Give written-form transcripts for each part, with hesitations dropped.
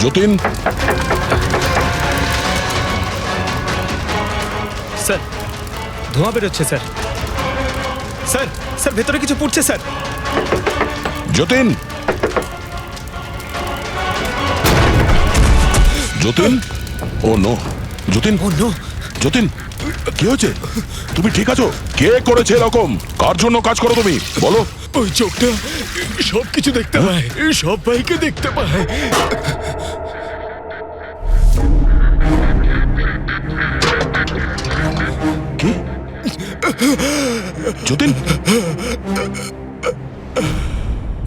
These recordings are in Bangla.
যতীন, স্যার ধোঁয়া বেরোচ্ছে স্যার। স্যার স্যার ভেতরে কিছু পড়ছে স্যার। যতীন, যতীন, ও নো, যতীন, ও নো, যতীন, কি হয়েছে? তুমি ঠিক আছো? কে করেছে এরকম? কার জন্য কাজ করো তুমি, বলো? ওই চোখটা সবকিছু দেখতে পায়, সবাইকে দেখতে পায়। কি? যতীন,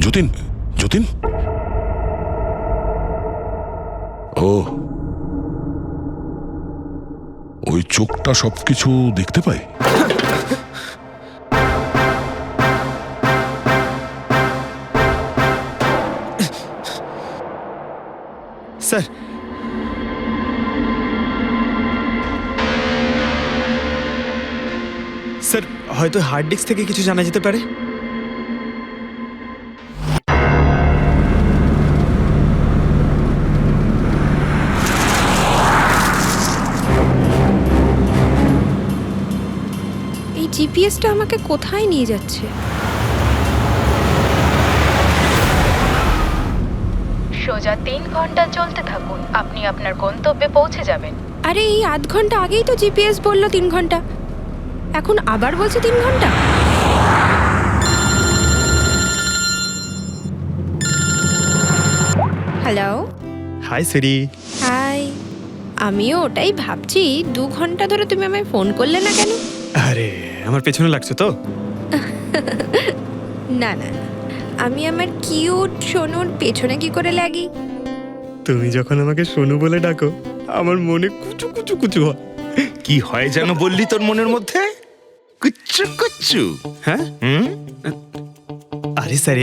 যতীন, যতীন, ও, ওই চোখটা সবকিছু দেখতে পায়। স্যার স্যার হয়তো হার্ড ডিস্ক থেকে কিছু জানা যেতে পারে। এই জিপিএসটা আমাকে কোথায় নিয়ে যাচ্ছে? সোজা 3 ঘন্টা চলতে থাকুন, আপনি আপনার গন্তব্যে পৌঁছে যাবেন। আরে এই আধ ঘন্টা আগেই তো জিপিএস বললো 3 ঘন্টা, এখন আবার বলছে 3 ঘন্টা। হ্যালো, হাই সিরি। হাই। আমিও ওটাই ভাবছি, 2 ঘন্টা ধরে তুমি আমায় ফোন করলে না কেন? আরে আমার পেছনে লাগছে তো। না না না, আমি আমার কিউট সোনুর পেছনে কি করে লাগি? তুমি যখন আমাকে সোনু বলে ডাকো আমার মনে কুচু কুচু কুচু হয়। কি হয় যেন বললি তোর মনের মধ্যে? কুচ্চু কুচ্চু। হ্যাঁ, আরে স্যার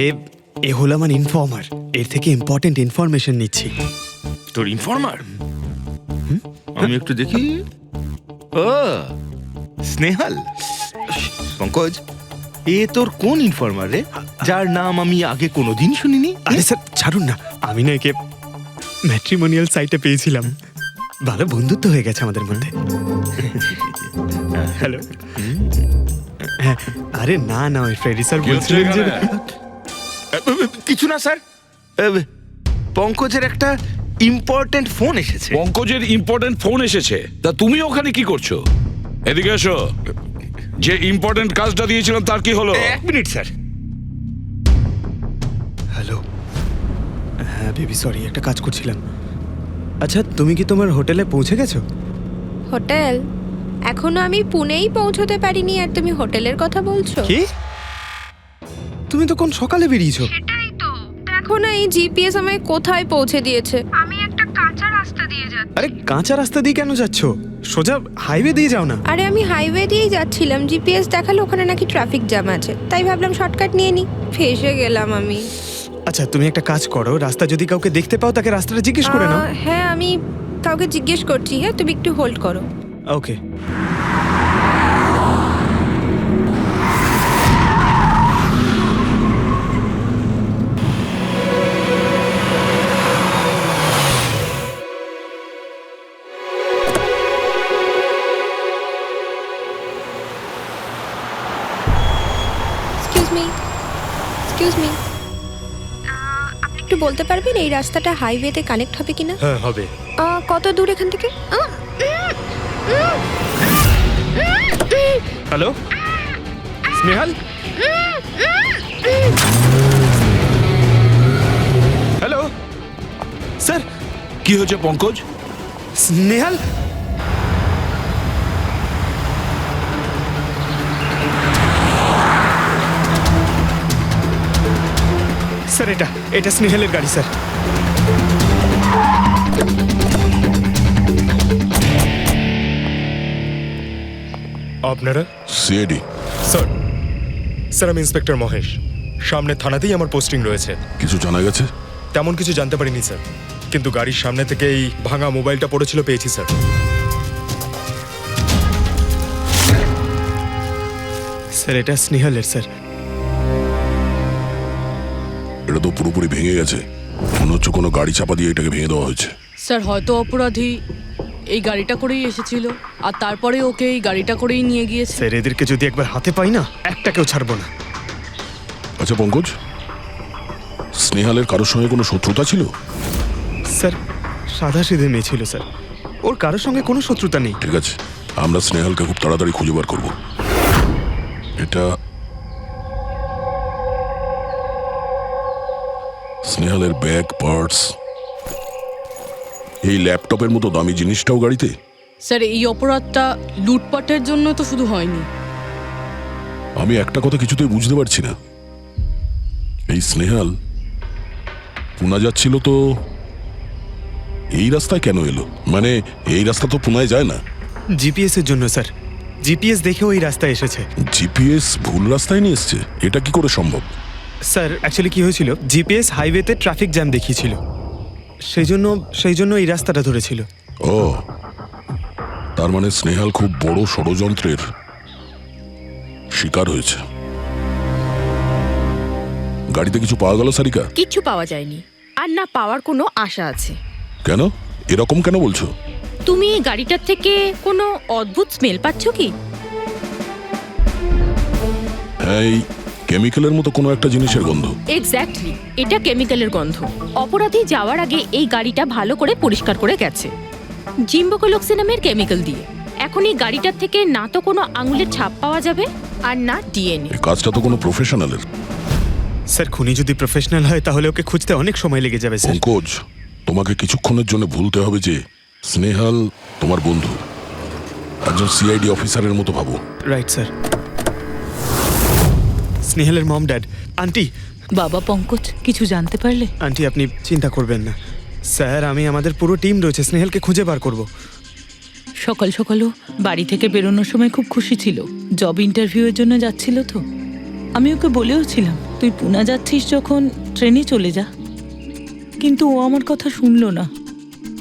এ হলো আমার ইনফর্মার, এর থেকে ইম্পর্টেন্ট ইনফরমেশন নিচ্ছি। তোর ইনফর্মার? আমি একটু দেখি। ও স্নেহাল, পঙ্কজ, এ তোর কোন ইনফর্মার রে, যার নাম আমি আগে কোনোদিন শুনিনি? আরে স্যার ছাড়ুন না, আমি না একে ম্যাট্রিমোনিয়াল সাইটে পেয়েছিলাম, ভালো বন্ধুত্ব হয়ে গেছে আমাদের মধ্যে। হ্যালো। হ্যাঁ, আরে না না, ওই ফ্রেডি স্যার বলছিলেন যে কিছু না স্যার, পঙ্কজের একটা ইম্পর্টেন্ট ফোন এসেছে। পঙ্কজের ইম্পর্টেন্ট ফোন এসেছে, তা তুমি ওখানে কি করছো? এদিকে এসো। যে ইম্পর্টেন্ট কাজটা দিয়েছিলাম তার কি হলো? 1 মিনিট স্যার। হ্যালো। হ্যাঁ বেবি সরি, একটা কাজ করছিলাম। আচ্ছা তুমি কি তোমার হোটেলে পৌঁছে গেছো? হোটেল? এখনো আমি পুনেই পৌঁছতে পারিনি আর তুমি হোটেলের কথা বলছো? কি? তুমি তো কোন সকালে বেরিয়েছো? সেটাই তো, দেখো না এই জিপিএস আমায় কোথায় পৌঁছে দিয়েছে। আমি একটা কাঁচা রাস্তা দিয়ে যাচ্ছি। আরে কাঁচা রাস্তা দিয়ে কেন যাচ্ছো? সোজা হাইওয়ে দিয়ে যাও না। আরে আমি হাইওয়ে দিয়েই যাচ্ছিলাম, জিপিএস দেখালো ওখানে নাকি ট্রাফিক জ্যাম আছে, তাই ভাবলাম শর্টকাট নিয়ে নি, ফেসে গেলাম আমি। আচ্ছা তুমি একটা কাজ করো, রাস্তা যদি কাউকে দেখতে পাও তাকে রাস্তাটা জিজ্ঞেস করে নাও। হ্যাঁ আমি কাউকে জিজ্ঞেস করছি, হ্যাঁ তুমি একটু হোল্ড করো। ওকে। এক্সকিউজ মি, এক্সকিউজ মি, আপনি একটু বলতে পারবেন এই রাস্তাটা হাইওয়েতে কানেক্ট হবে কিনা? হ্যাঁ হবে। কত দূর এখান থেকে? হ্যালো স্নেহাল। Hello sir. কি হয়েছে পঙ্কজ? স্নেহাল, স্যার এটা এটা স্নেহালের গাড়ি স্যার। আপনারা? সিআইডি। স্যার, স্যার আমি ইন্সপেক্টর মহেশ, সামনে থানাতেই আমার পোস্টিং রয়েছে। কিছু জানা গেছে? তেমন কিছু জানতে পারিনি স্যার, কিন্তু গাড়ির সামনে থেকে এই ভাঙা মোবাইলটা পড়েছিল, পেয়েছি স্যার। স্যার এটা স্নেহালের স্যার। এটা তো পুরোপুরি ভেঙে গেছে। মনে হচ্ছে কোনো গাড়ি চাপা দিয়ে এটাকে ভেঙে দেওয়া হয়েছে। স্যার হয়তো অপরাধী এই গাড়িটা করেই এসেছিল আর তারপরে ওকে এই গাড়িটা করেই নিয়ে গিয়েছে। স্যার এদেরকে যদি একবার হাতে পাই না, একটাকেও ছাড়বো না। আচ্ছা পঙ্কজ, স্নেহালের কারোর সঙ্গে কোনো শত্রুতা ছিল? স্যার সাদা সিধে মেয়ে ছিল স্যার, ওর কারোর সঙ্গে কোনো শত্রুতা নেই। ঠিক আছে, আমরা স্নেহালকে খুব তাড়াতাড়ি খুঁজে বার করব। এটা স্নেহালের ব্যাগ, পার্টস, এই ল্যাপটপের মতো দামি জিনিসটাও গাড়িতে। স্যার এই অপরাধটা লুটপাটের জন্য তো শুধু হয়নি। আমি একটা কথা কিছুতেই বুঝতে পারছি না, এই স্নেহাল পুনা যাচ্ছিল তো এই রাস্তায় কেন এলো? মানে এই রাস্তা তো পুনায় যায় না। জিপিএস এর জন্য স্যার, জিপিএস দেখেও এই রাস্তায় এসেছে। জিপিএস ভুল রাস্তায় নিয়ে এসছে, এটা কি করে সম্ভব? স্যার অ্যাকচুয়ালি কি হয়েছিল, জিপিএস হাইওয়েতে ট্রাফিক জ্যাম দেখিয়েছিল, সেই জন্য এই রাস্তাটা ধরেছিল। ও, তার মানে স্নেহাল খুব বড় ষড়যন্ত্রের শিকার হয়েছে। গাড়িতে কিছু পাওয়া গেল সারিকা? কিচ্ছু পাওয়া যায়নি, আর না পাওয়ার কোনো আশা আছে। কেন এরকম কেন বলছো? তুমি এই গাড়িটার থেকে কোনো অদ্ভুত স্মেল পাচ্ছ কি? হ্যাঁ, এই কেমিক্যালের মতো কোনো একটা জিনিসের গন্ধ। এক্স্যাক্টলি, এটা কেমিক্যালের গন্ধ। অপরাধী যাওয়ার আগে এই গাড়িটা ভালো করে পরিষ্কার করে গেছে জিম্বোকোলক্সি নামের কেমিক্যাল দিয়ে। এখন এই গাড়িটার থেকে না তো কোনো আঙুলের ছাপ পাওয়া যাবে আর না ডিএনএ। এই কাজটা তো কোনো প্রফেশনালের। স্যার খুনি যদি প্রফেশনাল হয় তাহলে ওকে খুঁজতে অনেক সময় লেগে যাবে স্যার। পঙ্কজ, তোমাকে কিছুক্ষণের জন্য ভুলতে হবে যে স্নেহাল তোমার বন্ধু, একজন সিআইডি অফিসারের মতো ভাবো। Right sir. স্নেহালের মম ড্যাড, আন্টি। বাবা পঙ্কজ, কিছু জানতে পারলে? আন্টি আপনি চিন্তা করবেন না স্যার, আমি আমাদের পুরো টিম রয়েছে, স্নেহালকে খুঁজে বার করব। সকাল সকালও বাড়ি থেকে বেরোনোর সময় খুব খুশি ছিল, জব ইন্টারভিউয়ের জন্য যাচ্ছিল তো। আমি ওকে বলেও ছিলাম তুই পুনা যাচ্ছিস যখন ট্রেনে চলে যা, কিন্তু ও আমার কথা শুনলো না।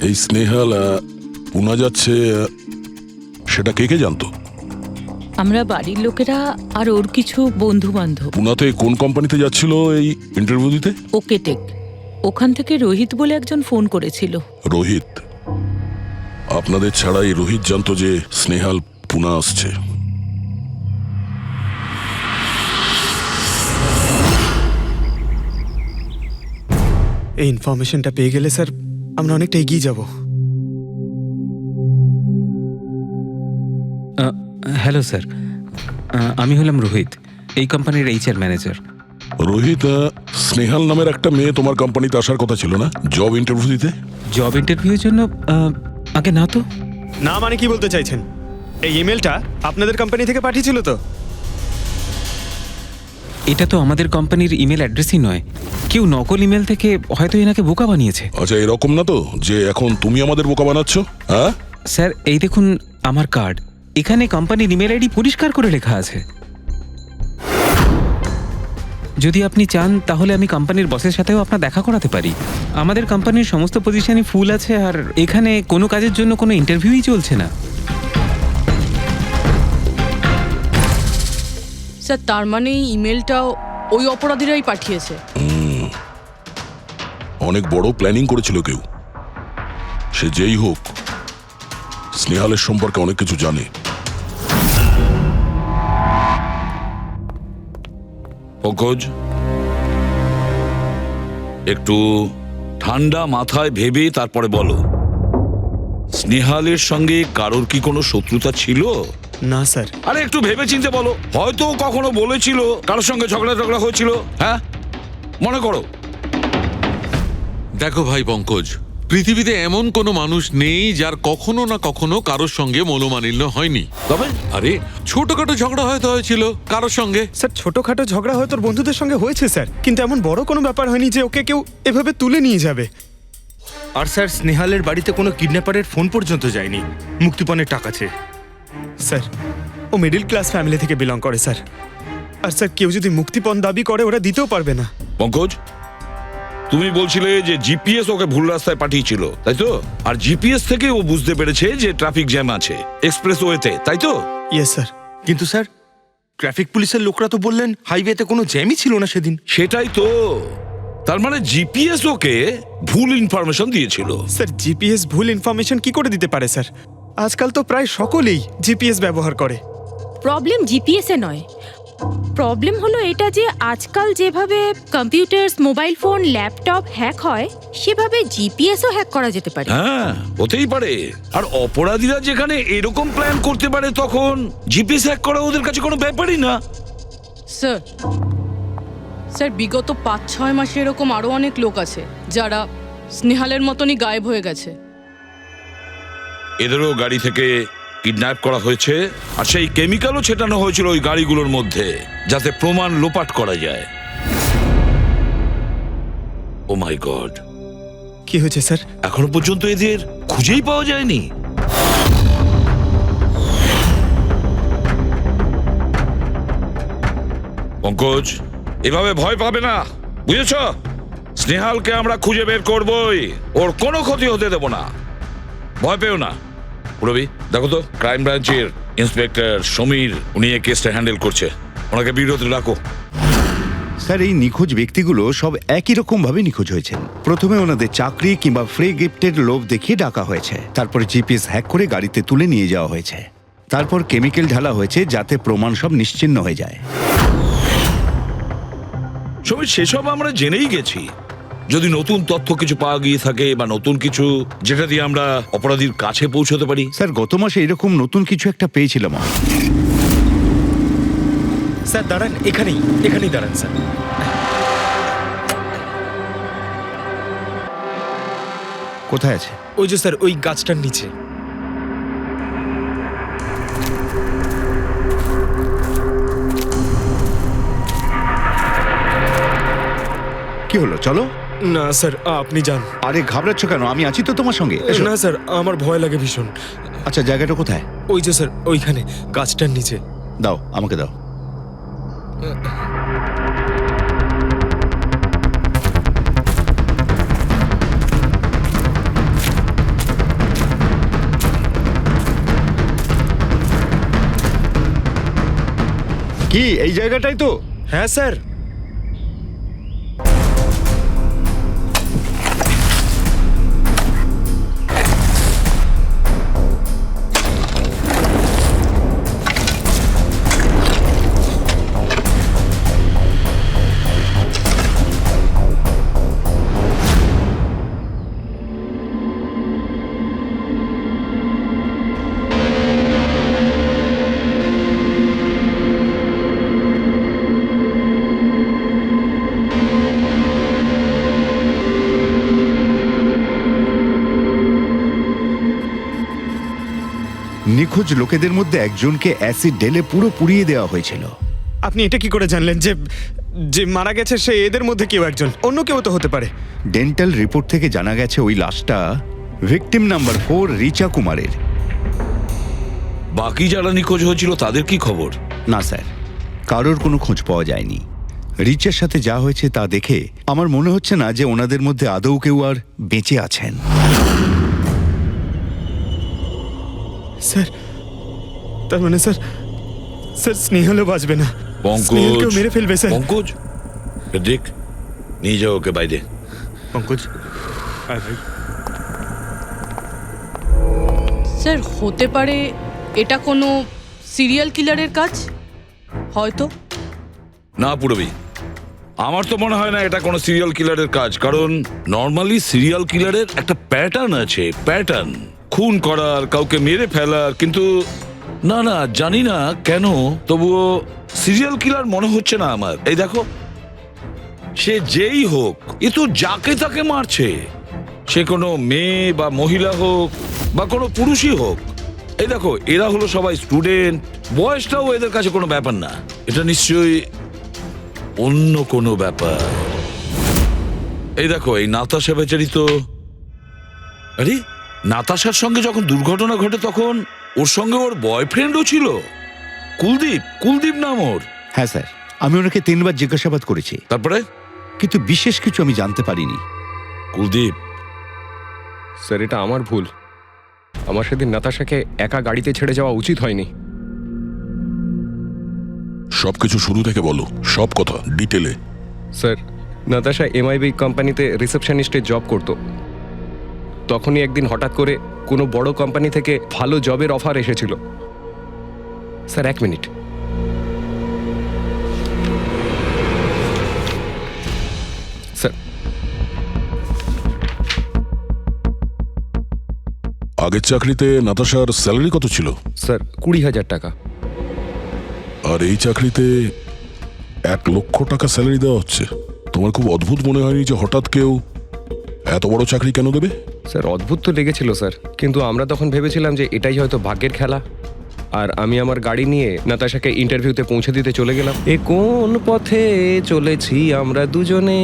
এই স্নেহাল পুনা যাচ্ছে, সেটা কে কে জানতো? আমরা বাড়ির লোকেরা আর ওর কিছু বন্ধু বান্ধব। পুনাতে কোন কোম্পানিতে যাচ্ছিল এই ইন্টারভিউ দিতে? Okay take. ওখান থেকে রোহিত বলে একজন ফোন করেছিল। রোহিত? আপনাদের ছাড়া এই রোহিত জানতো যে স্নেহাল পুনা আসছে? এই ইনফরমেশনটা পেয়ে গেলে স্যার আমরা অনেকটা এগিয়ে যাব। হ্যালো স্যার, আমি হলাম রোহিত, এই কোম্পানির এইচআর ম্যানেজার। রোহিত, স্নেহাল নামের একটা মেয়ে তোমার কোম্পানিতে আসার কথা ছিল না জব ইন্টারভিউ দিতে? জব ইন্টারভিউর জন্য? আগে না তো। না মানে কি বলতে চাইছেন? এই ইমেলটা আপনাদের কোম্পানি থেকে পাঠিয়েছিল তো? এটা তো আমাদের কোম্পানির ইমেল অ্যাড্রেসই নয়, কেউ নকল ইমেল থেকে হয়তো এনাকে বোকা বানিয়েছে। আচ্ছা, এরকম না তো যে এখন তুমি আমাদের বোকা বানাচ্ছ? হ্যাঁ স্যার, এই দেখুন আমার কার্ড, এখানে কোম্পানির ইমেল আইডি পরিষ্কার করে লেখা আছে। যদি আপনি চান তাহলে আমি কোম্পানির বসের সাথেও আপনার দেখা করাতে পারি। আমাদের কোম্পানির সমস্ত পজিশনই ফুল আছে, আর এখানে কোনো কাজের জন্য কোনো ইন্টারভিউই চলছে না। স্যার তার মানে এই ইমেলটাও ওই অপরাধীরাই পাঠিয়েছে। অনেক বড় প্ল্যানিং করেছিল কেউ, সে যেই হোক স্নেহালের সম্পর্কে অনেক কিছু জানে। পঙ্কজ, একটু ঠান্ডা মাথায় ভেবে তারপরে বলো, স্নেহালের সঙ্গে কারোর কি কোনো শত্রুতা ছিল? না স্যার। আরে একটু ভেবে চিনতে বলো, হয়তো কখনো বলেছিল কারোর সঙ্গে ঝগড়া হয়েছিল। হ্যাঁ, মনে করো। দেখো ভাই পঙ্কজ, পৃথিবীতে এমন কোনো মানুষ নেই যার কখনো না কখনো কারোর সঙ্গে মনোমালিন্য হয়নি। তবে আরে ছোটখাটো ঝগড়া হয়তো হয়েছিল কারোর সঙ্গে। স্যার ছোটখাটো ঝগড়া হয়তো ওর বন্ধুদের সঙ্গে হয়েছে স্যার, কিন্তু এমন বড় কোনো ব্যাপার হয়নি যে ওকে কেউ এভাবে তুলে নিয়ে যাবে। আর স্যার স্নেহালের বাড়িতে কোনো কিডন্যাপারের ফোন পর্যন্ত যায়নি মুক্তিপণের টাকা চেয়ে। স্যার ও মিডল ক্লাস ফ্যামিলি থেকে বিলং করে স্যার, আর স্যার কেউ যদি মুক্তিপণ দাবি করে ওরা দিতেও পারবে না। পঙ্কজ, তুমি বলছিলে যে জিপিএস ওকে ভুল রাস্তায় পাঠিয়েছিল, তাই তো? আর জিপিএস থেকে ও বুঝতে পেরেছে যে ট্রাফিক জ্যাম আছে এক্সপ্রেসওয়েতে, তাই তো? Yes sir. কিন্তু স্যার ট্রাফিক পুলিশের লোকরা তো বললেন হাইওয়েতে কোনো জ্যামই ছিল না সেদিন। সেটাই তো, তার মানে জিপিএস ওকে ভুল ইনফরমেশন দিয়েছিল। স্যার জিপিএস ভুল ইনফরমেশন কি করে দিতে পারে স্যার? আজকাল তো প্রায় সকলেই জিপিএস ব্যবহার করে। প্রবলেম জিপিএসে নয়, প্রবলেম হলো এটা যে আজকাল যেভাবে computers, mobile phone, laptop hack হয় সেভাবে জিপিএসও হ্যাক করা যেতে পারে। হ্যাঁ, হতেই পারে। আর অপরাধীরা যেখানে এরকম প্ল্যান করতে পারে তখন জিপিএস হ্যাক করা ওদের কাছে কোনো ব্যাপারই না। স্যার স্যার বিগত 5-6 মাসে এরকম আরও অনেক লোক আছে যারা স্নেহালের মতনই গায়েব হয়ে গেছে। এদেরও গাড়ি থেকে কিডন্যাপ করা হয়েছে, আর সেই কেমিক্যালও ছেটানো হয়েছিল ওই গাড়িগুলোর মধ্যে যাতে প্রমাণ লোপাট করা যায়। ও মাই গড, কি হয়েছে স্যার? এখনো পর্যন্ত এদের খুঁজেই পাওয়া যায়নি। পঙ্কজ, এভাবে ভয় পাবে না, বুঝেছ? স্নেহালকে আমরা খুঁজে বের করবই, ওর কোনো ক্ষতি হতে দেব না, ভয় পেও না। রবি, দেখো তো ক্রাইম ব্রাঞ্চের ইন্সপেক্টর সমীর, উনি এই কেসটা হ্যান্ডেল করছে, ওনাকে বিরতি রাখো। স্যার, এই নিখোঁজ ব্যক্তিগুলো সব একই রকম ভাবে নিখোঁজ হয়েছেন। প্রথমে ওনাদের চাকরি কিংবা ফ্রি গিফটের লোভ দেখিয়ে ডাকা হয়েছে, তারপরে জিপিএস হ্যাক করে গাড়িতে তুলে নিয়ে যাওয়া হয়েছে, তারপর কেমিক্যাল ঢালা হয়েছে যাতে প্রমাণ সব নিশ্চিহ্ন হয়ে যায়। সমীর, সেসব আমরা জেনেই গেছি। যদি নতুন তথ্য কিছু পাওয়া গিয়ে থাকে বা নতুন কিছু যেটা দিয়ে আমরা অপরাধীর কাছে পৌঁছতে পারি। স্যার, গত মাসে এরকম নতুন কিছু একটা পেয়েছিলাম। স্যার দাঁড়ান, এখানেই দাঁড়ান স্যার। কোথায় আছে? ওই যে স্যার, ওই গাছটার নিচে। কি হলো, চলো। না স্যার, আপনি যান। আরে ঘাবড়াচ্ছ কেন? আমি আছি তো তোমার সঙ্গে, এসো। না স্যার, আমার ভয় লাগে ভীষণ। আচ্ছা, জায়গাটা কোথায়? ওই যে স্যার, ওইখানে গাছটার নিচে। দাও, আমাকে দাও। কি এই জায়গাটাই তো? হ্যাঁ স্যার। নিখোঁজ লোকেদের মধ্যে একজনকে অ্যাসিড ঢেলে পুরো পুড়িয়ে দেওয়া হয়েছিল। আপনি এটা কি করে জানলেন যে যে মারা গেছে সে এদের মধ্যে কেউ একজন? অন্য কেউ তো হতে পারে। ডেন্টাল রিপোর্ট থেকে জানা গেছে ওই লাশটা ভিকটিম নাম্বার 4 রিচা কুমারের। বাকি যারা নিখোঁজ হয়েছিল তাদের কি খবর? না স্যার, কারোর কোনো খোঁজ পাওয়া যায়নি। রিচার সাথে যা হয়েছে তা দেখে আমার মনে হচ্ছে না যে ওনাদের মধ্যে আদৌ কেউ আর বেঁচে আছেন। স্যার, তার মানে স্যার স্নেহালও বাঁচবে না। পঙ্কজ, স্নেহালকেও মেরে ফেলবে স্যার। পঙ্কজ, দেখ, নিয়ে যাও ওকে বাইরে। পঙ্কজ, স্যার হতে পারে এটা কোনো সিরিয়াল কিলারের কাজ, হয়তো। না পুরবি, আমার তো মনে হয় না এটা কোনো সিরিয়াল কিলারের কাজ, কারণ নর্মালি সিরিয়াল কিলারের একটা প্যাটার্ন আছে, প্যাটার্ন খুন করার, কাউকে মেরে ফেলার। কিন্তু না না, জানি না কেন, তবুও সিরিয়াল কিলার মনে হচ্ছে না আমার। এই দেখো, সে যেই হোক, এ তো যাকে তাকে মারছে, সে কোনো মেয়ে বা মহিলা হোক বা কোনো পুরুষই হোক। এই দেখো, এরা হলো সবাই স্টুডেন্ট, বয়সটাও এদের কাছে কোনো ব্যাপার না। এটা নিশ্চয়ই অন্য কোনো ব্যাপার। এই দেখো, এই নাতাশা বেচারি তো, আরে নাতাশার সঙ্গে যখন দুর্ঘটনা ঘটে তখন ওর সঙ্গে ওর বয়ফ্রেন্ডও ছিল, কুলদীপ নাম ওর। হ্যাঁ স্যার, আমি ওনাকে 3 বার জিজ্ঞাসাবাদ করেছি, তারপরে কিন্তু বিশেষ কিছু আমি জানতে পারিনি। কুলদীপ স্যার, এটা আমার ভুল। আমার সেদিন নাতাশাকে একা গাড়িতে ছেড়ে যাওয়া উচিত হয়নি। সবকিছু শুরু থেকে বলো, সব কথা ডিটেলে। স্যার, নাতাশা এমআইবি কোম্পানিতে রিসেপশনিস্টে জব করতো। তখনই একদিন হঠাৎ করে কোনো বড় কোম্পানি থেকে ভালো জবের অফার এসেছিল। Sir 1 minute. স্যার আগের চাকরিতে নাতাশার স্যালারি কত ছিল? স্যার 20,000 টাকা। আর এই চাকরিতে 1 লক্ষ টাকা স্যালারি দেওয়া হচ্ছে। তোমার খুব অদ্ভুত মনে হয়নি যে হঠাৎ কেউ এত বড় চাকরি কেন দেবে? স্যার অদ্ভুত তো লেগেছিল স্যার, কিন্তু আমরা তখন ভেবেছিলাম যে এটাই হয়তো ভাগ্যের খেলা। আর আমি আমার গাড়ি নিয়ে নাতাশাকে ইন্টারভিউতে পৌঁছে দিতে চলে গেলাম। এ কোন পথে চলেছি আমরা দুজনে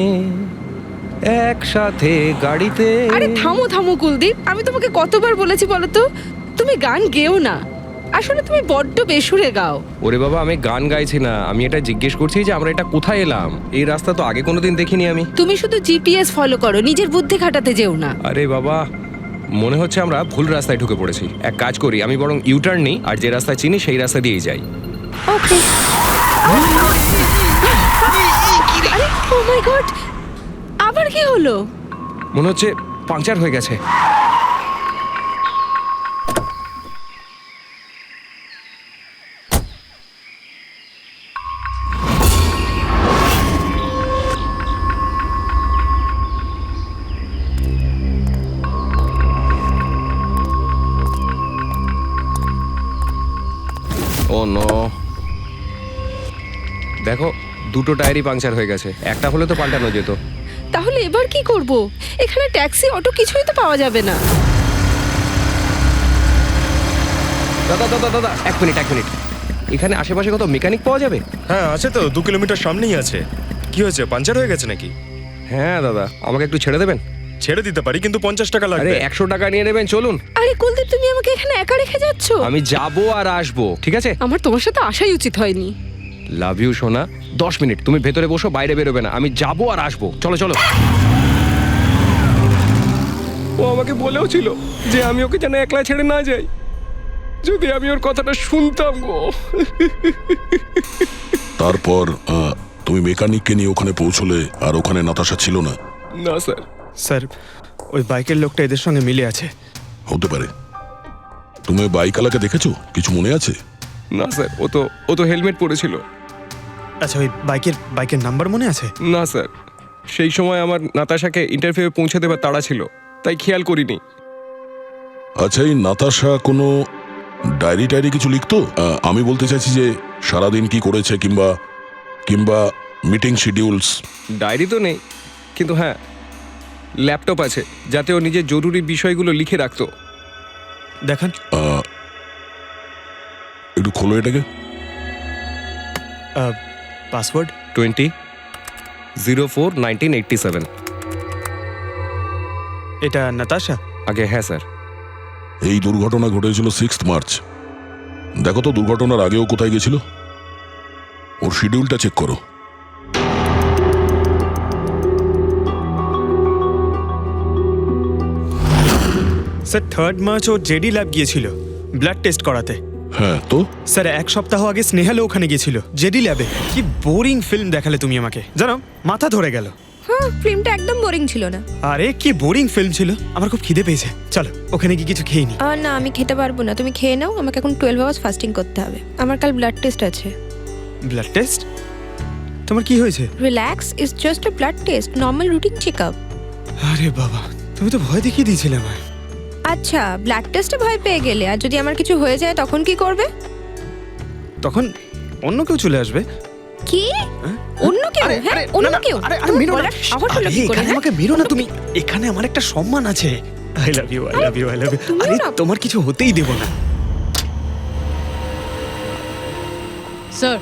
একসাথে গাড়িতে। আরে থামো থামো কুলদীপ, আমি তোমাকে কতবার বলেছি বলো তো, তুমি গান গেও না। আসলে তুমি বড্ড বেসুরে গাও। ওরে বাবা, আমি গান গাইছি না, আমি এটা জিজ্ঞেস করছি যে আমরা এটা কোথায় এলাম। এই রাস্তা তো আগে কোনোদিন দেখিনি আমি। তুমি শুধু জিপিএস ফলো করো, নিজের বুদ্ধি খাটাতে যেও না। আরে বাবা, মনে হচ্ছে আমরা ভুল রাস্তায় ঢুকে পড়েছি। এক কাজ করি, আমি বরং ইউটার্ন নিই, আর যে রাস্তা চিনি সেই রাস্তা দিয়েই যাই। ওকে। আরে ও মাই গড, আবার কি হলো? মনে হচ্ছে পাংচার হয়ে গেছে। ও নো, দেখো দুটো টায়ারই পাংচার হয়ে গেছে। একটা হলে তো পাল্টানো যেত। তাহলে এবার কি করব? এখানে ট্যাক্সি অটো কিছুই তো পাওয়া যাবে না। দাদা দাদা দাদা, 1 মিনিট 1 মিনিট। এখানে আশেপাশে কত মেকানিক পাওয়া যাবে? হ্যাঁ আছে তো, 2 কিলোমিটার সামনেই আছে। কি হয়েছে, পাঞ্চার হয়ে গেছে নাকি? হ্যাঁ দাদা, আমাকে একটু ছেড়ে দেবেন? ছেড়ে দিতে পারি, কিন্তু 50 টাকা আরে লাগবে। 100 টাকা নিয়ে নেবেন, চলুন। আরে কুলদীপ, তুমি আমাকে এখানে একা রেখে যাচ্ছ? আমি যাবো আর আসবো, ঠিক আছে? আমার তোমার সাথে আসাই উচিত হয়নি। লাভ ইউ সোনা। 10 মিনিট তুমি ভেতরে বসো, বাইরে বেরোবে না। আমি যাবো আর আসবো, চলো চলো। ও আমাকে বলেও ছিল যে আমি ওকে যেন একলা ছেড়ে না যাই। যদি আমি ওর কথাটা শুনতাম গো। তারপর তুমি মেকানিককে নিয়ে ওখানে পৌঁছলে, আর ওখানে নাতাশা ছিল না? না স্যার। স্যার ওই বাইকের লোকটা এদের সঙ্গে মিলে আছে। হতে পারে। তুমি বাইকওয়ালাকে দেখেছো? কিছু মনে আছে? না স্যার, ও তো হেলমেট পরেছিল। আচ্ছা, ওই বাইকের নাম্বার মনে আছে? না স্যার, সেই সময় আমার নাতাশাকে ইন্টারভিউ পৌঁছে দেবার তাড়া ছিল, তাই খেয়াল করিনি। আচ্ছা, এই নাতাশা কোনো ডায়েরি টায়েরি কিছু লিখতো? আমি বলতে চাইছি যে সারাদিন কি করেছে, কিংবা মিটিং শিডিউলস। ডায়েরি তো নেই, কিন্তু হ্যাঁ ল্যাপটপ আছে, যাতে ও নিজের জরুরি বিষয়গুলো লিখে রাখতো। দেখান। একটু খোলো এটাকে। পাসওয়ার্ড 20/04/1987। এটা নাতাশা? আগে হ্যাঁ স্যার। এই দুর্ঘটনা ঘটেছিল 6 মার্চ। দেখো তো দুর্ঘটনার আগেও কোথায় গেছিল। ওর শিডিউলটা চেক করো। স্যার 3 মার্চ ও জেডি ল্যাব গিয়েছিল ব্লাড টেস্ট করাতে। হ্যাঁ তো? স্যার 1 সপ্তাহ আগে স্নেহালও ওখানে গিয়েছিল জেডি ল্যাবে। কি বোরিং ফিল্ম দেখালে তুমি আমাকে, জানো মাথা ধরে গেল। হ্যাঁ, ফিল্মটা একদম বোরিং ছিল না। আরে কি বোরিং ফিল্ম ছিল। আমার খুব খিদে পেয়েছে, চলো ওখানে গিয়ে কিছু খেয়ে নি। না, আমি খেতে পারবো না, তুমি খেয়ে নাও। আমাকে এখন 12 আওয়ার্স ফাস্টিং করতে হবে। আমার কাল ব্লাড টেস্ট আছে। Blood test? তোমার কি হয়েছে? Relax, it's just a blood test, normal routine checkup. আরে বাবা, তুমি তো ভয় দেখিয়ে দিয়েছিলে আমায়। আচ্ছা, ব্লাড টেস্টে ভয় পেয়ে গেলে, আর যদি আমার কিছু হয়ে যায় তখন কি করবে? তখন অন্য কেউ চলে আসবে। কি? অন্য কেউ? হ্যাঁ, অন্য কেউ? আরে মেরো না। আবার হলো কি করে? আমাকে মেরো না তুমি। এখানে আমার একটা সম্মান আছে। I love you, I love you, I love you. আরে তোমার কিছু হতেই দেব না। স্যার,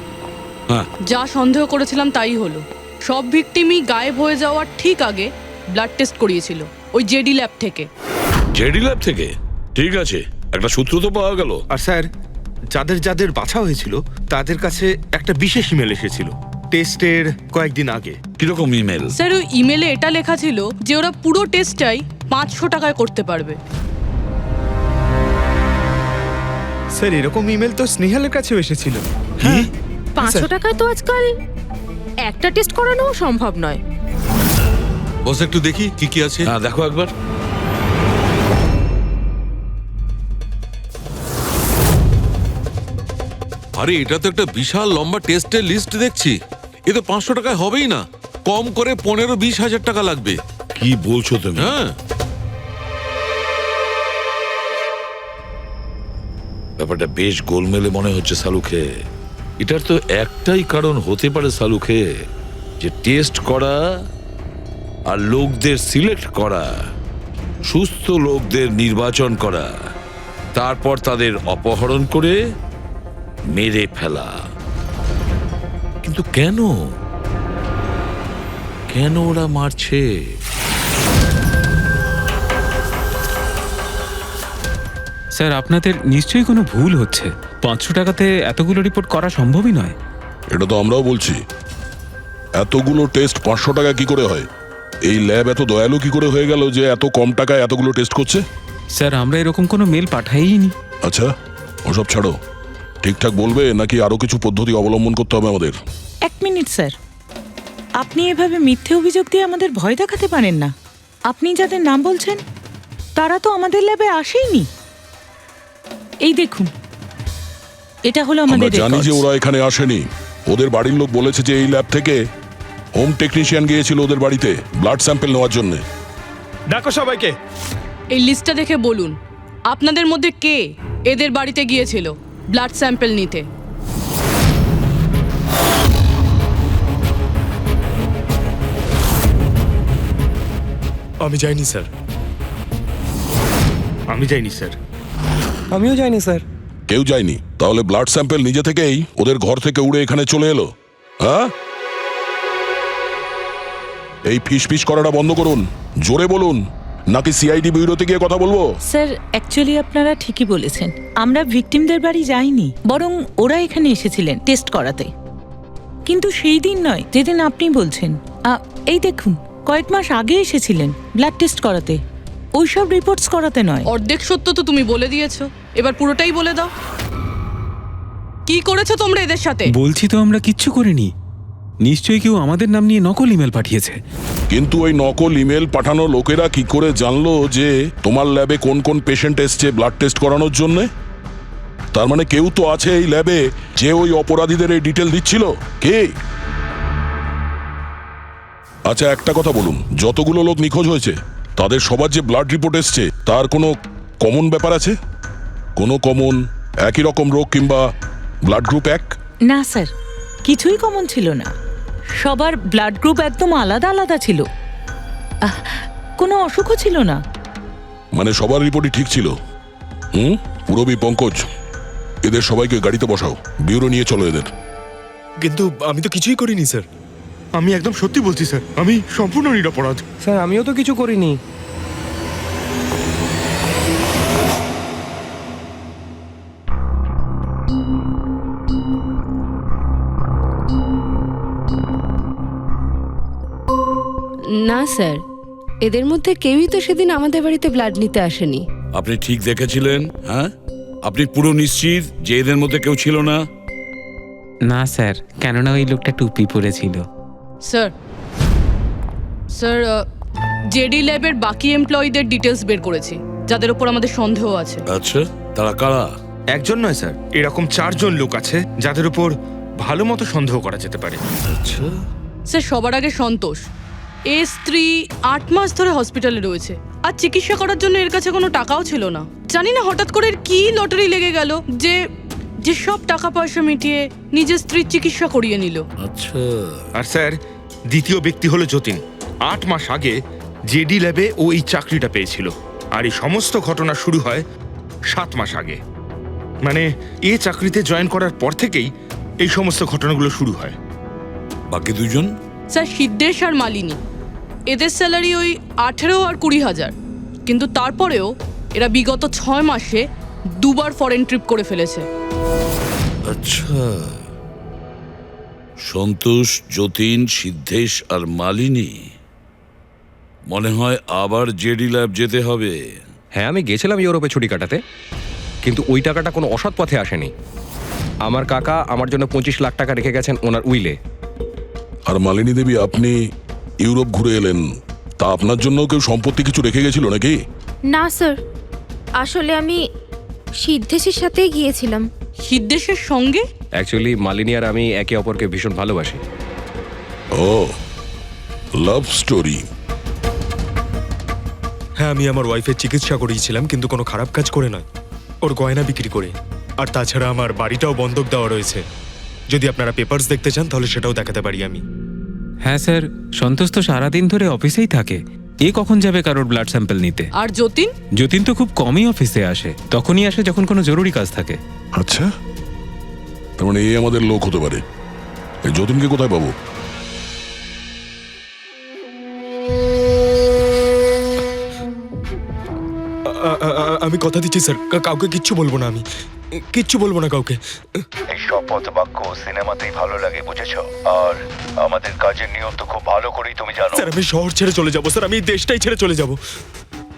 হ্যাঁ, যা সন্দেহ করেছিলাম তাই হলো। সব ভিকটিমই গায়েব হয়ে যাওয়ার ঠিক আগে ব্লাড টেস্ট করিয়েছিল ওই জেডি ল্যাব থেকে। জেডি ল্যাব থেকে? ঠিক আছে, একটা সূত্র তো পাওয়া গেল। আর স্যার, যাদের যাদের বাছা হয়েছিল তাদের কাছে একটা বিশেষ ইমেল এসেছিল টেস্টের কয়েকদিন আগে। কিরকম ইমেল? স্যার, ওই ইমেলে এটা লেখা ছিল যে ওরা পুরো টেস্টটাই 500 টাকায় করতে পারবে। স্যার এরকম ইমেল তো স্নেহালের কাছেও এসেছিল। হ্যাঁ, 500 টাকায় তো আজকাল একটা টেস্ট করানোও সম্ভব নয়। বস একটু দেখি কি কি আছে। হ্যাঁ দেখো একবার। আরে এটা তো একটা বিশাল লম্বা টেস্টের লিস্ট দেখছি। এ তো 500 টাকায় হবেই না, কম করে 15-20 হাজার টাকা লাগবে। কি বলছো তুমি? হ্যাঁ, ব্যাপারটা বেশ গোলমেলে মনে হচ্ছে সালুখে। এটার তো একটাই কারণ হতে পারে সালুখে, যে টেস্ট করা আর লোকদের সিলেক্ট করা, সুস্থ লোকদের নির্বাচন করা, তারপর তাদের অপহরণ করে মেরে ফেলা। কিন্তু কেন কেন ওরা মারছে? স্যার আপনাদের নিশ্চয়ই কোনো ভুল হচ্ছে। 500 টাকাতে এতগুলো রিপোর্ট করা সম্ভবই নয়। এটা তো আমরাও বলছি, এতগুলো টেস্ট 500 টাকা কি করে হয়? এই ল্যাব এত দয়ালু কি করে হয়ে গেল যে এত কম টাকায় এতগুলো টেস্ট করছে? স্যার আমরা এরকম কোনো মেল পাঠাইনি। আচ্ছা ওসব ছাড়ো, ঠিকঠাক বলবে নাকি আরো কিছু পদ্ধতি অবলম্বন করতে হবে আমাদের? 1 মিনিট স্যার, আপনি এভাবে মিথ্যে অভিযোগ দিয়ে আমাদের ভয় দেখাতে পারেন না। আপনি যাদের নাম বলছেন তারা তো আমাদের ল্যাবে আসেইনি। এই দেখুন, এটা হলো আমাদের আমরা জানি যে ওরা এখানে আসেনি। ওদের বাড়ির লোক বলেছে যে এই ল্যাব থেকে হোম টেকনিশিয়ান গিয়েছিল ওদের বাড়িতে ব্লাড স্যাম্পল নেওয়ার জন্য। ডাকো সবাইকে। এই লিস্টটা দেখে বলুন আপনাদের মধ্যে কে এদের বাড়িতে গিয়েছিল ব্লাড স্যাম্পল নিতে। আমি যাইনি স্যার। আমি যাইনি স্যার। আমিও যাইনি স্যার। কেউ যায়নি? তাহলে ব্লাড স্যাম্পল নিজে থেকেই ওদের ঘর থেকে উড়ে এখানে চলে এলো? হ্যাঁ, এই ফিস করাটা বন্ধ করুন, জোরে বলুন, নাকি সিআইডি ব্যুরোতে গিয়ে কথা বলবো? স্যার অ্যাকচুয়ালি আপনারা ঠিকই বলেছেন, আমরা ভিকটিমদের বাড়ি যাইনি, বরং ওরা এখানে এসেছিলেন টেস্ট করাতে। কিন্তু সেই দিন নয় যেদিন আপনি বলছেন। এই দেখুন, কয়েক মাস আগে এসেছিলেন ব্লাড টেস্ট করাতে, ওইসব রিপোর্টস করাতে নয়। অর্ধেক সত্য তো তুমি বলে দিয়েছো, এবার পুরোটাই বলে দাও। কি করেছো তোমরা এদের সাথে? বলছি তো আমরা কিচ্ছু করিনি। নিশ্চয়ই কেউ আমাদের নাম নিয়ে নকল ইমেল পাঠিয়েছে। কিন্তু ওই নকল ইমেল পাঠানো লোকেরা কি করে জানলো যে তোমার ল্যাবে কোন কোন পেশেন্ট এসছে ব্লাড টেস্ট করানোর জন্য? তার মানে কেউ তো আছে এই ল্যাবে যে ওই অপরাধীদের এই ডিটেল দিচ্ছিল। কে? আচ্ছা একটা কথা বলুন, যতগুলো লোক নিখোঁজ হয়েছে তাদের সবার যে ব্লাড রিপোর্ট এসছে তার কোনো কমন ব্যাপার আছে? কোনো কমন একই রকম রোগ কিংবা ব্লাড গ্রুপ এক? না স্যার, কিছুই কমন ছিল না। সবার ব্লাড গ্রুপ একদম আলাদা আলাদা ছিল, কোনো অসুখও ছিল না। মানে সবার রিপোর্টই ঠিক ছিল? পুরবী, পঙ্কজ, এদের সবাইকে গাড়িতে বসাও, ব্যুরো নিয়ে চলো এদের। কিন্তু আমি তো কিছুই করিনি স্যার। আমি একদম সত্যি বলছি স্যার, আমি সম্পূর্ণ নিরপরাধ। স্যার আমিও তো কিছু করিনি। না স্যার, এদের মধ্যে কেউই তো সেদিন আমাদের বাড়িতে ব্লাড নিতে আসেনি। আপনি ঠিক দেখেছিলেন? হ্যাঁ, আপনি পুরো নিশ্চিত যে এদের মধ্যে কেউ ছিল না? না স্যার, কেননা ওই লোকটা টুপি পরেছিল। স্যার স্যার জেডি ল্যাবের বাকি এমপ্লয়ীদের ডিটেলস বের করেছি, যাদের উপর আমাদের সন্দেহ আছে। আচ্ছা, তারা কারা? একজন নয় স্যার, এরকম 4 জন লোক আছে যাদের উপর ভালো মতো সন্দেহ করা যেতে পারে। আচ্ছা স্যার, সবার আগে সন্তোষ। এর স্ত্রী 8 মাস ধরে হসপিটালে রয়েছে, আর চিকিৎসা করার জন্য এর কাছে কোনো টাকাও ছিল না। জানি না হঠাৎ করে এর কি লটারি লেগে গেল যে সব টাকা পয়সা মিটিয়ে নিজের স্ত্রীর চিকিৎসা করিয়ে নিল। আচ্ছা। আর স্যার দ্বিতীয় ব্যক্তি হলো যতীন। 8 মাস আগে জেডি ল্যাবে ও এই চাকরিটা পেয়েছিল, আর এই সমস্ত ঘটনা শুরু হয় 7 মাস আগে। মানে এ চাকরিতে জয়েন করার পর থেকেই এই সমস্ত ঘটনাগুলো শুরু হয়। বাকি দুজন? স্যার সিদ্ধেশ আর মালিনী, এদের স্যালারি ওই 18 আর 20,000, কিন্তু তারপরেও এরা বিগত 6 মাসে 2বার ফরেন ট্রিপ করে ফেলেছে। আচ্ছা, সন্তোষ, যতীন, সিদ্ধেশ আর মালিনী। মনে হয় আবার জেডি ল্যাব যেতে হবে। হ্যাঁ, আমি গেছিলাম ইউরোপে ছুটি কাটাতে, কিন্তু ওই টাকাটা কোনো অসৎ পথে আসেনি। আমার কাকা আমার জন্য 25 লাখ টাকা রেখে গেছেন ওনার উইলে। আর মালিনী দেবী, আপনি ইউরোপ ঘুরে এলেন, তা আপনার জন্য কেউ সম্পত্তি কিছু রেখে গেছিল নাকি? না স্যার, আসলে আমি সিদ্ধেশের সাথে গিয়েছিলাম। সিদ্ধেশের সঙ্গে? অ্যাকচুয়ালি মালিনী আর আমি একে অপরকে ভীষণ ভালোবাসি। ও, লাভ স্টোরি। হ্যাঁ, আমি আমার ওয়াইফের চিকিৎসা করিয়েছিলাম, কিন্তু কোনো খারাপ কাজ করে নয়, ওর গয়না বিক্রি করে। আর তাছাড়া আমার বাড়িটাও বন্ধক দেওয়া রয়েছে। যদি আপনারা পেপারস দেখতে চান তাহলে সেটাও দেখাতে পারি আমি। হ্যাঁ স্যার, সন্তোষ তো সারাদিন ধরে অফিসেই থাকে। এ কখন যাবে কারোর ব্লাড স্যাম্পল নিতে? আর যতীন? যতীন তো খুব কমই অফিসে আসে, তখনই আসে যখন কোনো জরুরি কাজ থাকে। আচ্ছা, তার মানে এই আমাদের লোক হতে পারে। এই যতীনকে কোথায় পাবো? আমি কথা দিচ্ছি স্যার, কাউকে কিচ্ছু বলবো না, আমি কিচ্ছু বলবো না কাউকে। এই শপথ বাক্য সিনেমাতেই ভালো লাগে, বুঝেছো? আর আমাদের কাজের নিয়ম তো খুব ভালো করেই তুমি জানো। স্যার, আমি শহর ছেড়ে চলে যাবো স্যার, আমি এই দেশটাই ছেড়ে চলে যাবো।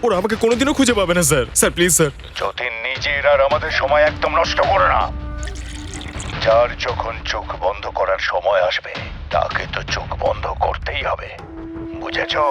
ওরা আমাকে কোনোদিনও খুঁজে পাবে না sir. Sir please sir. Jatin, নিজের আর আমাদের সময় একদম নষ্ট করো না। যার যখন চোখ বন্ধ করার সময় আসবে তাকে তো চোখ বন্ধ করতেই হবে, বুঝেছো?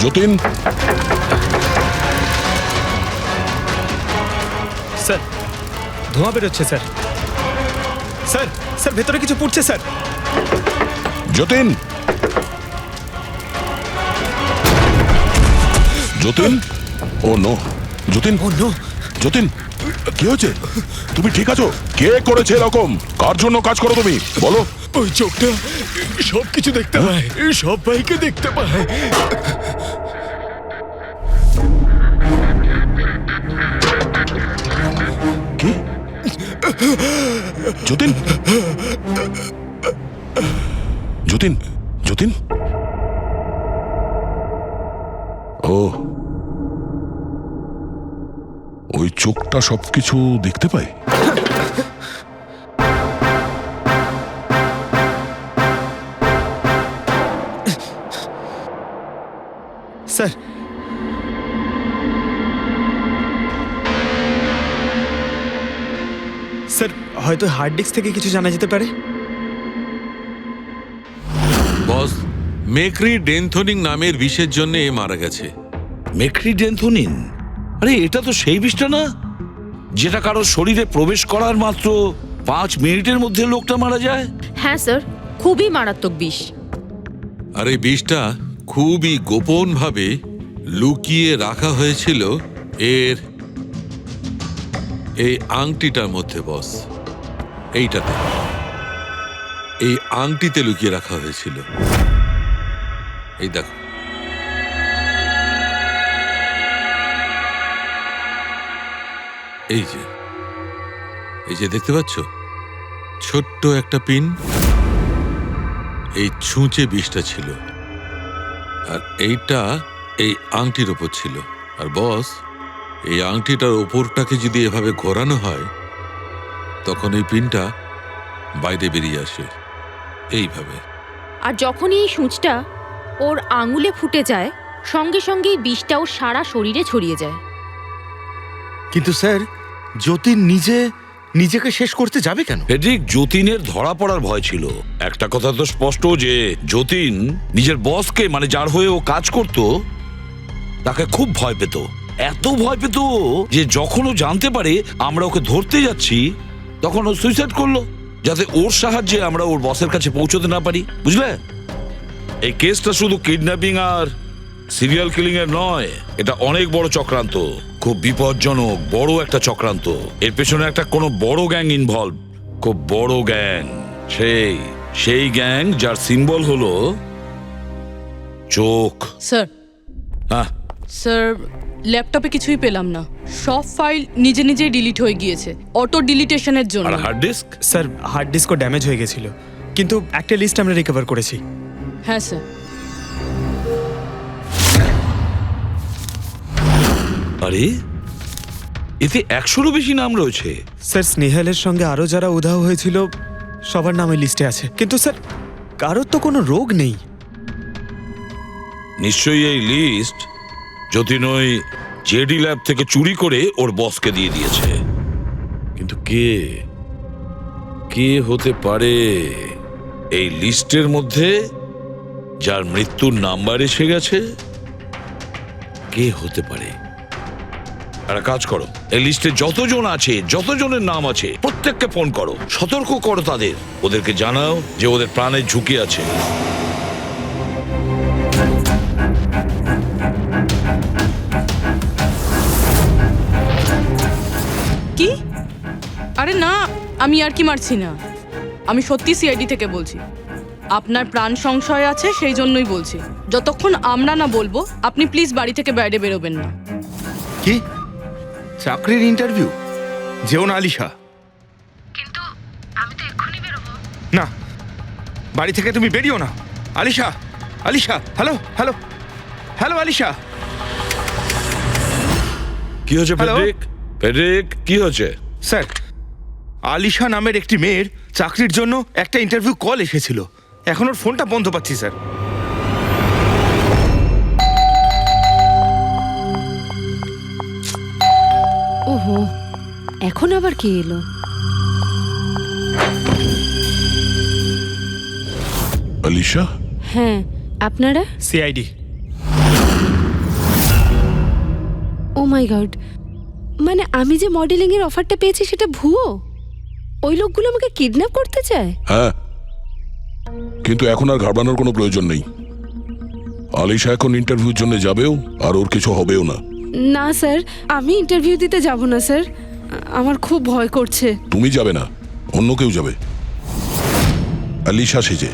যতীন, স্যার ধোঁয়া বেরোচ্ছে স্যার। স্যার স্যার ভেতরে কিছু পড়ছে স্যার। যতীন, যতীন, ও নো, যতীন, ও নো, যতীন, কি হয়েছে? তুমি ঠিক আছো? কে করেছে এরকম? কার জন্য কাজ করো তুমি, বলো? ওই চোখটা সব কিছু দেখতে পায়, সব ভাইকে দেখতে পায়। কি? যতীন, যতীন, যতীন, ও, ওই চোখটা সবকিছু দেখতে পায়। স্যার স্যার হয়তো হার্ড ডিস্ক থেকে কিছু জানা যেতে পারে। বস, মেক্রি ডেনথোনিং নামের বিষের জন্য এ মারা গেছে। মেক্রি ডেনথোনিন? আরে এটা তো সেই বিষটা না যেটা কারো শরীরে প্রবেশ করার মাত্র 5 মিনিটের মধ্যে লোকটা মারা যায়? হ্যাঁ স্যার, খুবই মারাত্মক বিষ। আর এই বিষটা খুবই গোপনভাবে লুকিয়ে রাখা হয়েছিল এর এই আংটিটার মধ্যে। বস, এইটাতে, এই আংটিতে লুকিয়ে রাখা হয়েছিল। এই দেখো, এই যে দেখতে পাচ্ছ ছোট্ট একটা পিন, এই ছুঁচে বিষটা ছিল, আর এইটা এই আংটির ওপর ছিল। আর বস, এই আংটিটার ওপরটাকে যদি এভাবে ঘোরানো হয় তখন এই পিনটা বাইরে বেরিয়ে আসে এইভাবে। আর যখনই এই সূঁচটা ওর আঙুলে ফুটে যায় সঙ্গে সঙ্গেই বিষটা ওর সারা শরীরে ছড়িয়ে যায়। কিন্তু স্যার, যতীন নিজেকে শেষ করতে যাবে কেন? ফেডরিক, যতীনের ধরা পড়ার ভয় ছিল। একটা কথা তো স্পষ্ট যে যতীন নিজের বসকে, মানে যার হয়ে ও কাজ করত, তাকে খুব ভয় পেত, এত ভয় পেত যে যখন ও জানতে পারে আমরা ওকে ধরতে যাচ্ছি তখন ও সুইসাইড করলো, যাতে ওর সাহায্যে আমরা ওর বসের কাছে পৌঁছতে না পারি, বুঝলে? এই কেসটা শুধু কিডন্যাপিং আর সিরিয়াল কিলিং এর নয়, এটা অনেক বড় চক্রান্ত, খুব বিপজ্জনক বড় একটা চক্রান্ত। এর পেছনে একটা কোনো বড় গ্যাং ইনভলভ, খুব বড় গ্যাং, সেই গ্যাং যার সিম্বল হলো চোখ। স্যার, হ্যাঁ স্যার, ল্যাপটপে কিছুই পেলাম না, সব ফাইল নিজে নিজেই ডিলিট হয়ে গিয়েছে অটো ডিলিটেশনের জন্য। আর হার্ড ডিস্ক? স্যার, হার্ড ডিস্কও ড্যামেজ হয়ে গেছিল, কিন্তু একটা লিস্ট আমরা রিকভার করেছি। হ্যাঁ স্যার। আরে এতে 100-রও বেশি নাম রয়েছে। স্যার, স্নেহালের সঙ্গে আরো যারা উধাও হয়েছিল সবার নাম ওই লিস্টে আছে, কিন্তু স্যার কারোর তো কোনো রোগ নেই। নিশ্চয়ই এই লিস্ট যতীন ওই জেডি ল্যাব থেকে চুরি করে ওর বসকে দিয়ে দিয়েছে, কিন্তু কে হতে পারে এই লিস্টের মধ্যে যার মৃত্যুর নাম্বার এসে গেছে? কে হতে পারে? একটা কাজ করো, এই লিস্টে যতজন আছে, যতজনের নাম আছে প্রত্যেককে ফোন করো, সতর্ক করো তাদের, ওদেরকে জানাও যে ওদের প্রাণের ঝুঁকি আছে। কি? আরে না, আমি আর কি মারছি না, আমি সত্যি সিআইডি থেকে বলছি। আপনার প্রাণ সংশয় আছে সেই জন্যই বলছি। যতক্ষণ আমরা না বলবো আপনি প্লিজ বাড়ি থেকে বাইরে বেরোবেন না। কি চাকরির ইন্টারভিউ? যেও না আলিশা। কিন্তু আমি তো এক্ষুনি বেরোবো। না, বাড়ি থেকে তুমি বেরিও না। Alisha, Alisha, hello hello hello Alisha. কি হয়েছে ফেডরিক? ফেডরিক, কি হয়েছে? স্যার, আলিশা নামের একটি মেয়ের চাকরির জন্য একটা ইন্টারভিউ কল এসেছিল, এখন ওর ফোনটা বন্ধ পাচ্ছি স্যার। ওহো, এখন আবার কে এলো? আলিশা? হ্যাঁ, আপনারা? সিআইডি। ও মাই গড, মানে আমি যে মডেলিং এর অফারটা পেয়েছি সেটা ভুয়ো? ওই লোকগুলো আমাকে কিডন্যাপ করতে চায়? হ্যাঁ, কিন্তু এখন আর ঘাবড়ানোর কোনো প্রয়োজন নেই। আলিশা এখন ইন্টারভিউর জন্য যাবেও, আর ওর কিছু হবেও না। না স্যার, আমি ইন্টারভিউ দিতে যাব না স্যার, আমার খুব ভয় করছে। তুমি যাবে না, অন্য কেউ যাবে, আলিশা সেজে।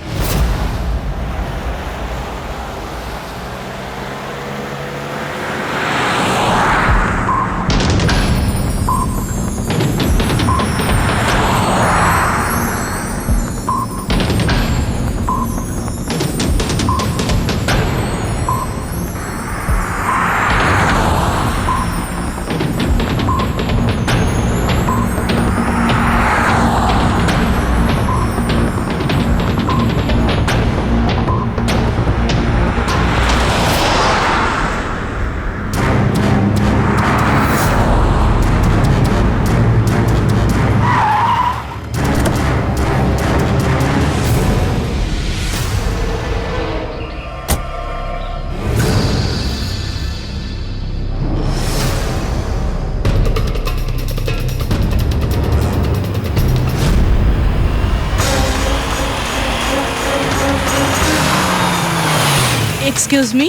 এক্সকিউজ মি,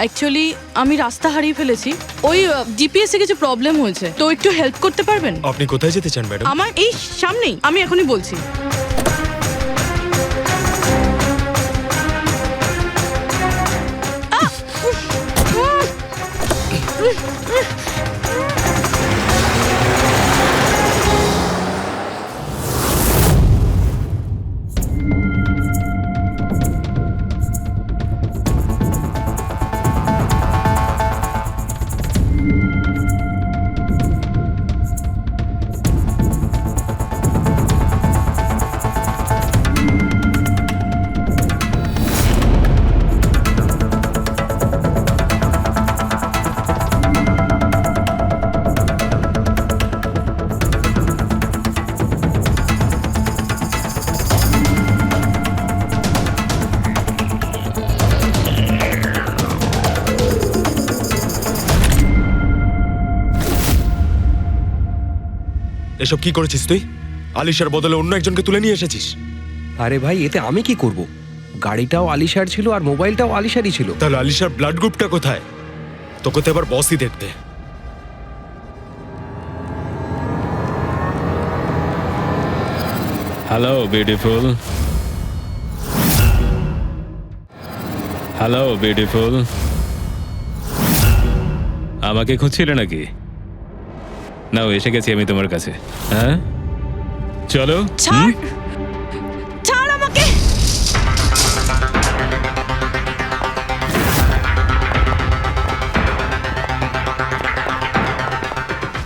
অ্যাকচুয়ালি আমি রাস্তা হারিয়ে ফেলেছি, ওই জিপিএস এ কিছু প্রবলেম হয়েছে, তো একটু হেল্প করতে পারবেন? আপনি কোথায় যেতে চান ম্যাডাম? আমার এই সামনেই, আমি এখনই বলছি। এসব কি করেছিস তুই? আলিশার বদলে অন্য একজনকে তুলে নিয়ে এসেছিস। আরে ভাই, এতে আমি কি করব? গাড়িটাও আলিশার ছিল আর মোবাইলটাও আলিশারই ছিল। তাহলে আলিশার ব্লাড গ্রুপটা কোথায়? তোকে তো এবার বসই দেখবে। Hello beautiful. Hello beautiful. আমাকে খুঁজছিলে নাকি? নাও, এসে গেছি আমি তোমার কাছে। হ্যাঁ, চলো। ছাড়, ছাড় আমাকে।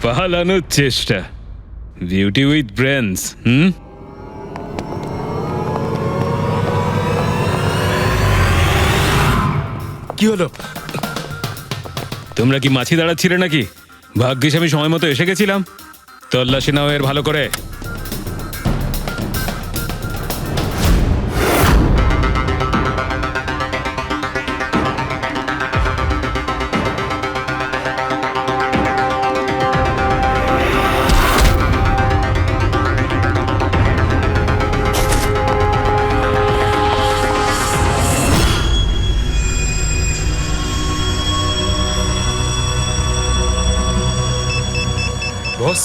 পালানোর চেষ্টা, বিউটি উইথ ব্রেনস। কি হলো? তোমরা কি মাছি দাঁড়াচ্ছিলে নাকি? ভাগ্যিস আমি সময় মতো এসে গেছিলাম। তল্লাশি নাও এর ভালো করে। বস,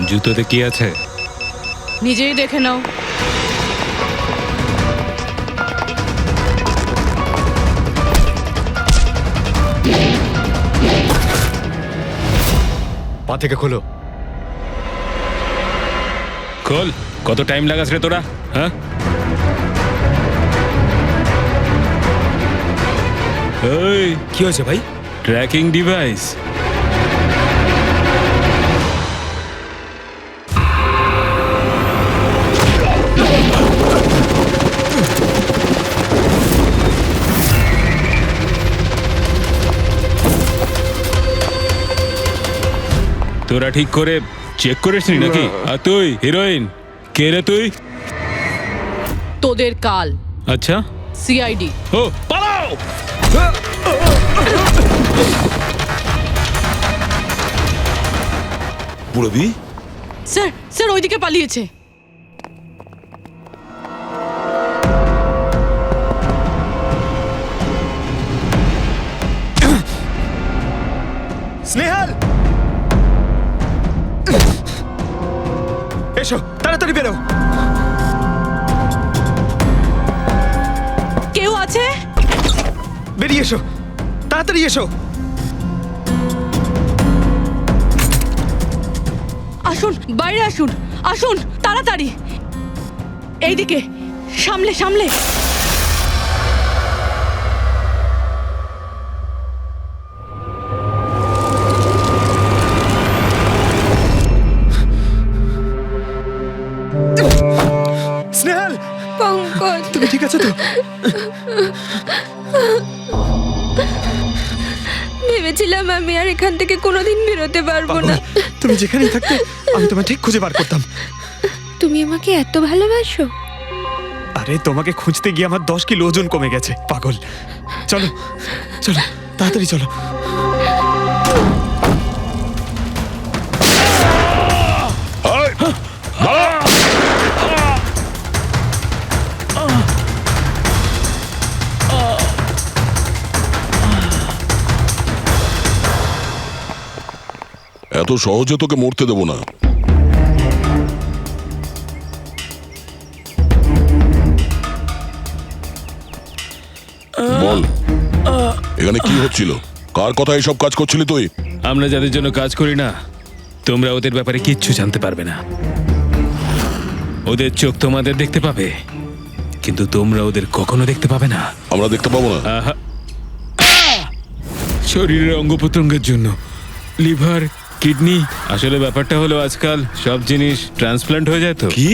জুতোতে কি আছে? নিজেই দেখে নাও। পা থেকে খোলো। খোল। কত টাইম লাগাস রে তোরা? হ্যাঁ, এই কি হয়েছে ভাই? Tracking device. তোরা ঠিক করে চেক করিসনি নাকি? আর তুই হিরোইন, কে রে তুই? তোদের কাল। আচ্ছা, সিআইডি। ও পালাও। পুরবি, স্যার, স্যার ওইদিকে পালিয়েছে। স্নেহাল, এসো তাড়াতাড়ি বেরো। কেউ আছে? বেরিয়ে এসো, তাড়াতাড়ি এসো। আসুন, বাইরে আসুন, আসুন তাড়াতাড়ি। এইদিকে, সামলে সামলে। স্নেহাল, পঙ্কজ, তুমি ঠিক আছো তো? ভেবেছিলাম আমি আর এখান থেকে কোনোদিন বেরোতে পারবো না। তুমি যেখানেই থাকতে আমি তোমায় ঠিক খুঁজে বার করতাম। তুমি আমাকে এত ভালোবাসো? আরে তোমাকে খুঁজতে গিয়ে আমার 10 কিলো ওজন কমে গেছে, পাগল। চলো চলো, তাড়াতাড়ি চলো। এত সহজে তোকে মরতে দেবো না। বল, এখানে কি হচ্ছিল? কার কথা এসব কাজ করছিলি তুই? আমরা যাদের জন্য কাজ করি না, তোমরা ওদের ব্যাপারে কিচ্ছু জানতে পারবে না। ওদের চোখ তোমাদের দেখতে পাবে, কিন্তু তোমরা ওদের কখনো দেখতে পাবে না। আমরা দেখতে পাবো না? শরীরের অঙ্গ প্রত্যঙ্গের জন্য, লিভার, কিডনি। আসলে ব্যাপারটা হলো আজকাল সব জিনিস ট্রান্সপ্লান্ট হয়ে যায়। তো কি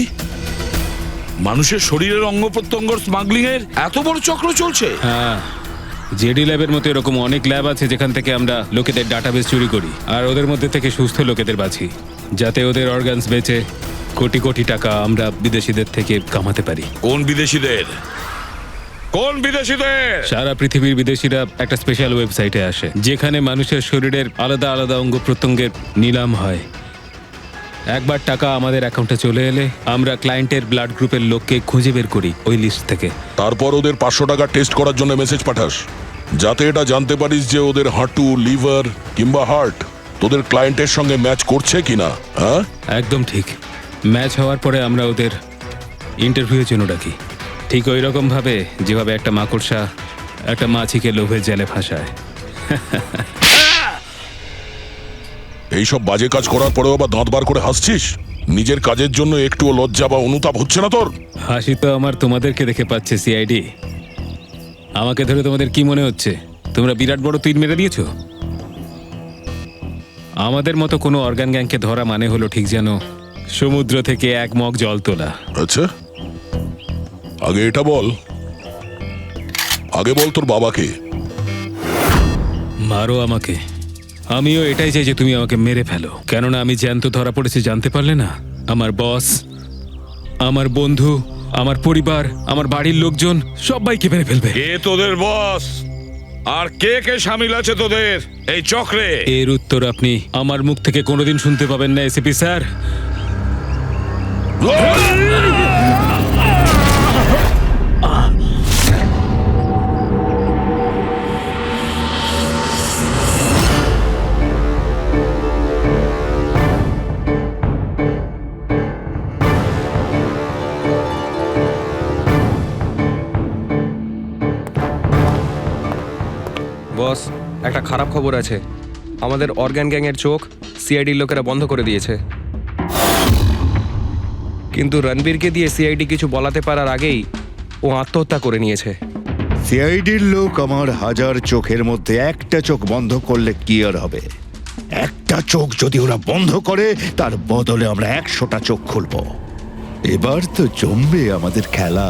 মানুষের শরীরের অঙ্গ প্রত্যঙ্গর স্মাগলিং এর এত বড় চক্র চলছে? হ্যাঁ, জেডি ল্যাবের মতো এরকম অনেক ল্যাব আছে যেখান থেকে আমরা লোকেদের ডাটাবেস চুরি করি আর ওদের মধ্যে থেকে সুস্থ লোকেদের বাছি, যাতে ওদের অর্গানস বেচে কোটি কোটি টাকা আমরা বিদেশিদের থেকে কামাতে পারি। কোন বিদেশিদের? কোন বিদেশিদের? সারা পৃথিবীর বিদেশিরা একটা স্পেশাল ওয়েবসাইটে আসে যেখানে মানুষের শরীরের আলাদা আলাদা অঙ্গ প্রত্যঙ্গের নিলাম হয়। একবার টাকা আমাদের অ্যাকাউন্টে চলে এলে আমরা ক্লায়েন্টের ব্লাড গ্রুপের লোককে খুঁজে বের করি ওই লিস্ট থেকে। তারপর ওদের 500 টাকা টেস্ট করার জন্য মেসেজ পাঠাস, যাতে এটা জানতে পারিস যে ওদের হাঁটু, লিভার কিংবা হার্ট তোদের ক্লায়েন্টের সঙ্গে ম্যাচ করছে কিনা। হ্যাঁ, একদম ঠিক। ম্যাচ হওয়ার পরে আমরা ওদের ইন্টারভিউয়ের জন্য ডাকি, ঠিক ওই রকম ভাবে যেভাবে একটা মাকড়সা একটা মাছিকে লোভের জালে ফাঁসায়। এইসব বাজে কাজ করার পরেও আবার দাঁত বার করে হাসছিস? নিজের কাজের জন্য একটুও লজ্জা বা অনুতাপ হচ্ছে না তোর? হাসি তো আমার তোমাদেরকে দেখে পাচ্ছে সিআইডি। আমাকে ধরে তোমাদের কি মনে হচ্ছে তোমরা বিরাট বড় তীর মেরে দিয়েছো? আমাদের মতো কোনো অর্গান গ্যাংকে ধরা মানে হলো ঠিক যেন সমুদ্র থেকে এক মগ জল তোলা। আচ্ছা, আগে এটা বল, আগে বল তোর বাবাকে। মারো আমাকে, আমিও এটাই চাই যে তুমি আমাকে মেরে ফেলো, কেননা আমি জ্যান্ত ধরা পড়েছি জানতে পারলে না? আমার বস, আমার বন্ধু, আমার পরিবার, আমার বাড়ির লোকজন সবাইকে মেরে ফেলবে। কে তোদের বস আর কে কে শামিল আছে তোদের এই চক্রে? এর উত্তর আপনি আমার মুখ থেকে কোনোদিন শুনতে পাবেন না এসিপি স্যার। বস, একটা খারাপ খবর আছে। আমাদের অর্গান গ্যাংয়ের চোখ সিআইডির লোকেরা বন্ধ করে দিয়েছে। কিন্তু রণবীরকে দিয়ে সিআইডি কিছু বলাতে পারার আগেই ও আত্মহত্যা করে নিয়েছে। সিআইডির লোক আমার 1000 চোখের মধ্যে একটা চোখ বন্ধ করলে কি আর হবে? একটা চোখ যদি ওরা বন্ধ করে তার বদলে আমরা 100টা চোখ খুলব। এবার তো জমবে আমাদের খেলা।